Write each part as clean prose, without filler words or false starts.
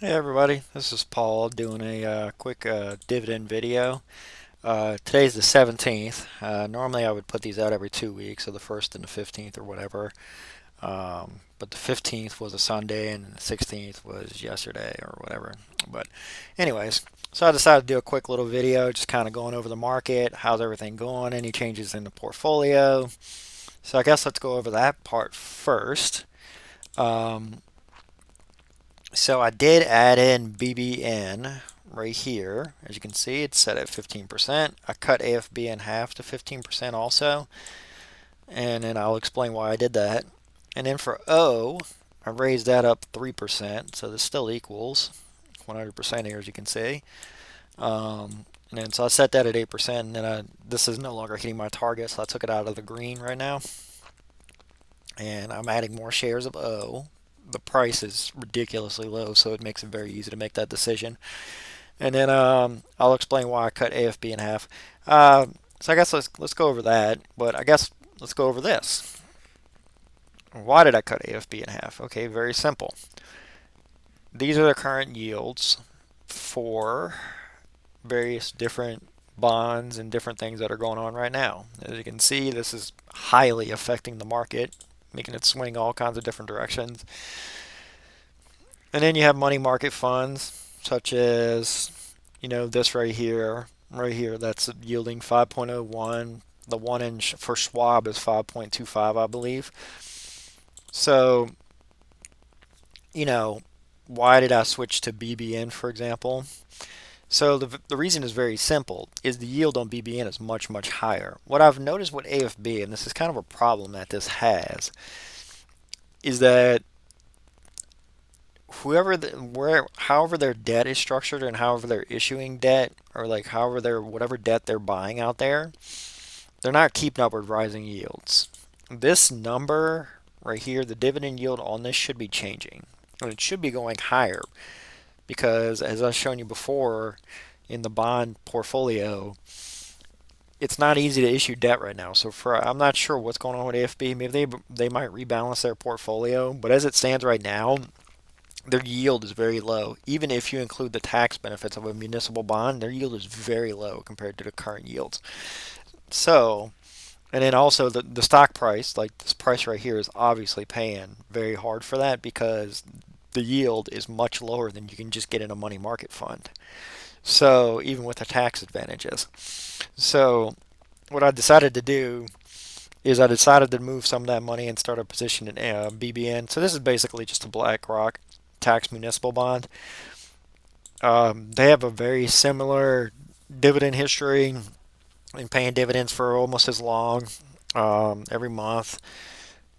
Hey everybody, this is Paul doing a quick dividend video. Today's the 17th. Normally I would put these out every 2 weeks, so the 1st and the 15th or whatever. But the 15th was a Sunday and the 16th was yesterday or whatever. But anyways, so I decided to do a quick little video just kind of going over the market, how's everything going, any changes in the portfolio. So I guess let's go over that part first. Um, So I did add in BBN right here. As you can see, it's set at 15%. I cut AFB in half to 15% also, and then I'll explain why I did that. And then for O, I raised that up 3%, so this still equals 100% here, as you can see. And then so I set that at 8%, and then this is no longer hitting my target, so I took it out of the green right now. And I'm adding more shares of O. The price is ridiculously low, so it makes it very easy to make that decision. And then I'll explain why I cut AFB in half. So I guess let's go over that. But I guess let's go over this. Why did I cut AFB in half? Okay, very simple. These are the current yields for various different bonds and different things that are going on right now. As you can see, this is highly affecting the market, making it swing all kinds of different directions. And then you have money market funds, such as, this right here, that's yielding 5.01. The one in for Schwab is 5.25, I believe. So, you know, why did I switch to BBN, for example? So the reason is very simple, is the yield on BBN is much, much higher. What I've noticed with AFB, and this is kind of a problem that this has, is that however their debt is structured and however they're issuing debt, or like however their whatever debt they're buying out there, they're not keeping up with rising yields. This number right here, the dividend yield on this should be changing. And it should be going higher because, as I've shown you before, in the bond portfolio, it's not easy to issue debt right now. So I'm not sure what's going on with AFB. Maybe they might rebalance their portfolio, but as it stands right now, their yield is very low. Even if you include the tax benefits of a municipal bond, their yield is very low compared to the current yields. So, and then also the stock price, like this price right here, is obviously paying very hard for that because the yield is much lower than you can just get in a money market fund. So, even with the tax advantages. So, what I decided to do is I decided to move some of that money and start a position in BBN. So, this is basically just a BlackRock tax municipal bond. They have a very similar dividend history and paying dividends for almost as long, every month,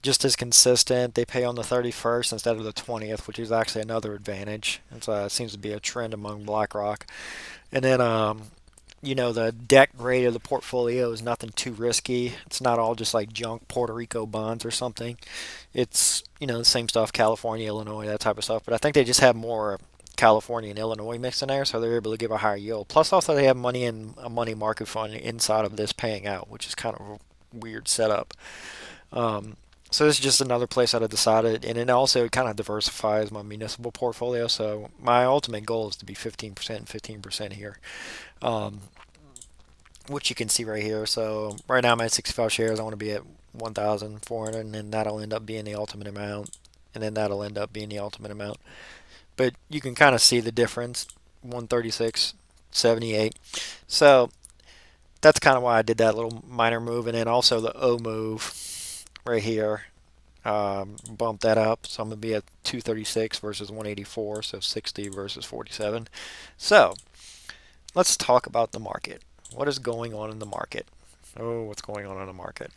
just as consistent. They pay on the 31st instead of the 20th, which is actually another advantage. It seems to be a trend among BlackRock. And then, the debt grade of the portfolio is nothing too risky. It's not all just like junk Puerto Rico bonds or something. It's, the same stuff, California, Illinois, that type of stuff. But I think they just have more California and Illinois mixed in there, so they're able to give a higher yield. Plus, also, they have money in a money market fund inside of this paying out, which is kind of a weird setup. Um, so this is just another place that I decided, and it also kind of diversifies my municipal portfolio. So my ultimate goal is to be 15% and 15% here. Um, which you can see right here. So right now I'm at 65 shares. I want to be at 1,400, and then that'll end up being the ultimate amount, and then that'll end up being the ultimate amount. But you can kind of see the difference, 136.78. So that's kind of why I did that little minor move, and then also the O move right here. Bump that up, so I'm gonna be at 236 versus 184, so 60 versus 47. So let's talk about the market. What is going on in the market? Oh, what's going on in the market?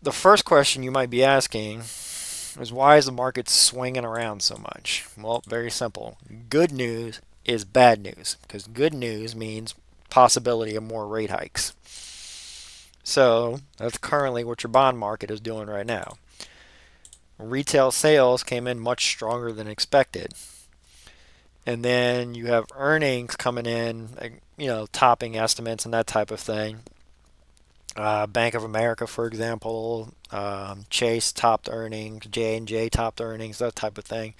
The first question you might be asking is, why is the market swinging around so much? Well, very simple. Good news is bad news, because good news means possibility of more rate hikes. So that's currently what your bond market is doing right now. Retail sales came in much stronger than expected. And then you have earnings coming in, like, topping estimates and that type of thing. Bank of America, for example, Chase topped earnings, J&J topped earnings, that type of thing,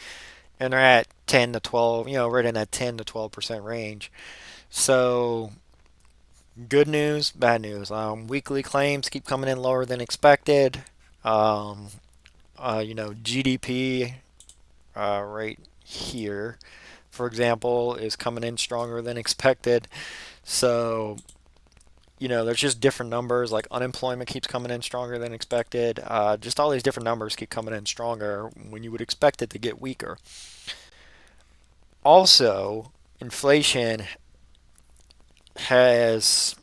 and they're at 10 to 12, right in that 10 to 12% range. So good news, bad news. Weekly claims keep coming in lower than expected. Um, GDP right here, for example, is coming in stronger than expected. So, there's just different numbers. Like unemployment keeps coming in stronger than expected. Just all these different numbers keep coming in stronger when you would expect it to get weaker. Also, inflation has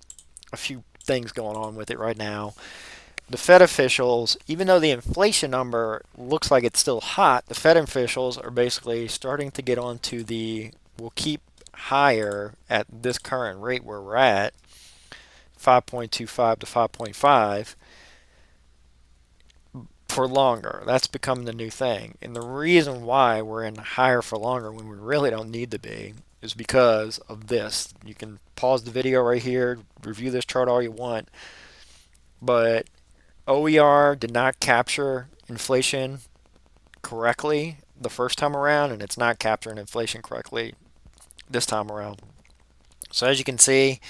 a few things going on with it right now. The Fed officials, even though the inflation number looks like it's still hot, the Fed officials are basically starting to get onto the we'll keep higher at this current rate where we're at, 5.25 to 5.5, for longer. That's become the new thing. And the reason why we're in higher for longer when we really don't need to be is because of this. You can pause the video right here, review this chart all you want, but OER did not capture inflation correctly the first time around, and it's not capturing inflation correctly this time around. So as you can see,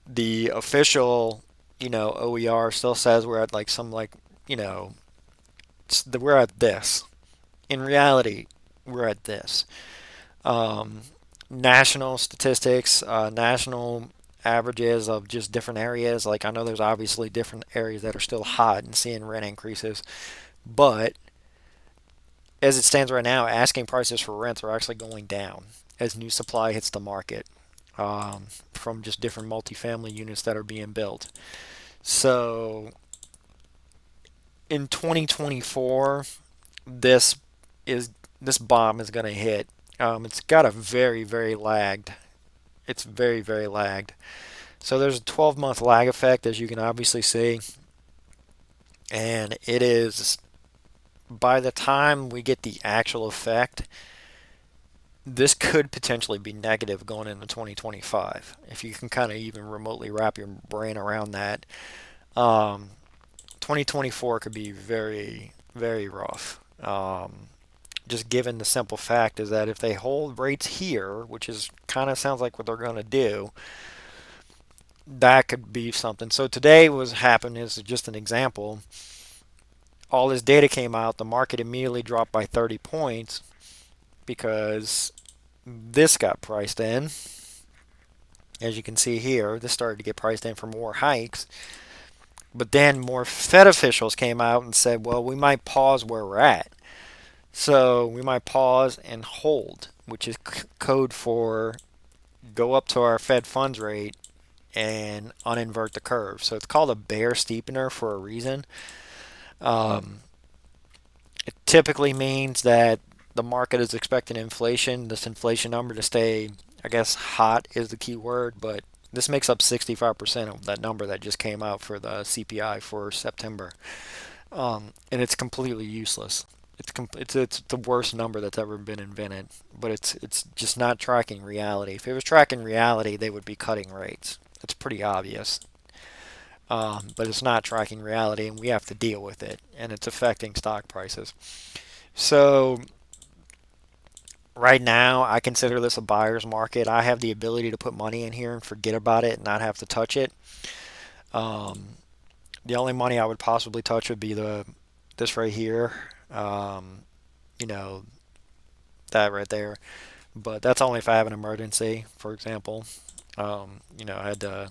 the official, OER still says we're at like some like, we're at this. In reality, we're at this. Um, National statistics, national averages of just different areas. Like I know there's obviously different areas that are still hot and seeing rent increases, but as it stands right now, asking prices for rents are actually going down as new supply hits the market from just different multifamily units that are being built. So in 2024, this is this bomb is going to hit. It's got a very, very lagged. It's very, very lagged. So there's a 12-month lag effect, as you can obviously see, and it is by the time we get the actual effect, this could potentially be negative going into 2025 if you can kind of even remotely wrap your brain around that. 2024 could be very, very rough. Just given the simple fact is that if they hold rates here, which is kind of sounds like what they're going to do, that could be something. So today was happened is just an example. All this data came out, the market immediately dropped by 30 points because this got priced in. As you can see here, this started to get priced in for more hikes. But then more Fed officials came out and said, well, we might pause where we're at. So we might pause and hold, which is code for go up to our Fed funds rate and uninvert the curve. So it's called a bear steepener for a reason. Um, it typically means that the market is expecting inflation, this inflation number to stay, I guess hot is the key word, but this makes up 65% of that number that just came out for the CPI for September. And it's completely useless. It's the worst number that's ever been invented, but it's just not tracking reality. If it was tracking reality, they would be cutting rates. It's pretty obvious. But it's not tracking reality, and we have to deal with it, and it's affecting stock prices. So right now, I consider this a buyer's market. I have the ability to put money in here and forget about it and not have to touch it. Um, the only money I would possibly touch would be this right here. Um, you know, that right there. But that's only if I have an emergency, for example. I had to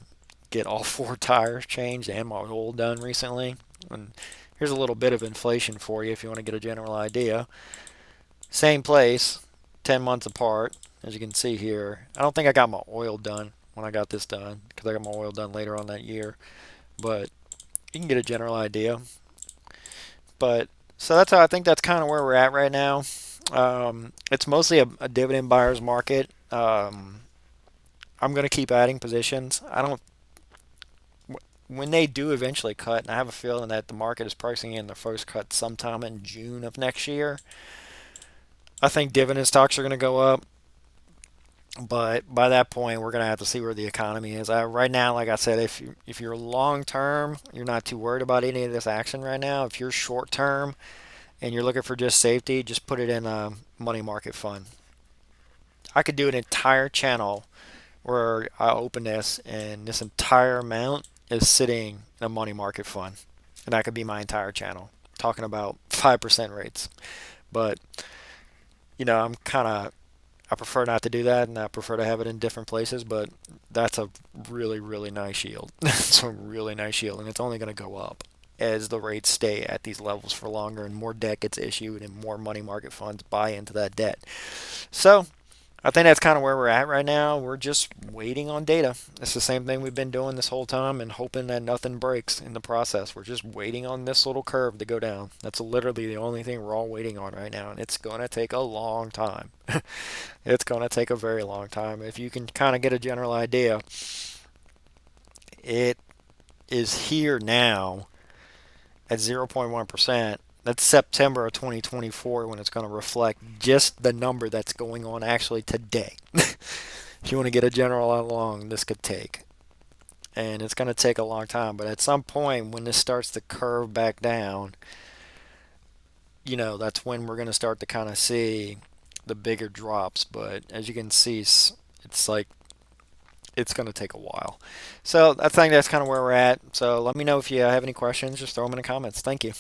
get all four tires changed and my oil done recently. And here's a little bit of inflation for you if you want to get a general idea. Same place, 10 months apart, as you can see here. I don't think I got my oil done when I got this done because I got my oil done later on that year. But you can get a general idea. But so I think that's kind of where we're at right now. It's mostly a dividend buyer's market. I'm going to keep adding positions. I don't when they do eventually cut, and I have a feeling that the market is pricing in the first cut sometime in June of next year. I think dividend stocks are going to go up, but by that point, we're going to have to see where the economy is. Right now, like I said, if you're long term, you're not too worried about any of this action right now. If you're short term and you're looking for just safety, just put it in a money market fund. I could do an entire channel where I open this and this entire amount is sitting in a money market fund. And that could be my entire channel, talking about 5% rates. But, I'm kind of, I prefer not to do that and I prefer to have it in different places, but that's a really, really nice yield. It's a really nice yield, and it's only going to go up as the rates stay at these levels for longer and more debt gets issued and more money market funds buy into that debt. So, I think that's kind of where we're at right now. We're just waiting on data. It's the same thing we've been doing this whole time and hoping that nothing breaks in the process. We're just waiting on this little curve to go down. That's literally the only thing we're all waiting on right now, and it's going to take a long time. It's going to take a very long time. If you can kind of get a general idea, it is here now at 0.1%. That's September of 2024 when it's going to reflect just the number that's going on actually today. If you want to get a general how long this could take. And it's going to take a long time. But at some point, when this starts to curve back down, that's when we're going to start to kind of see the bigger drops. But as you can see, it's like it's going to take a while. So I think that's kind of where we're at. So let me know if you have any questions. Just throw them in the comments. Thank you.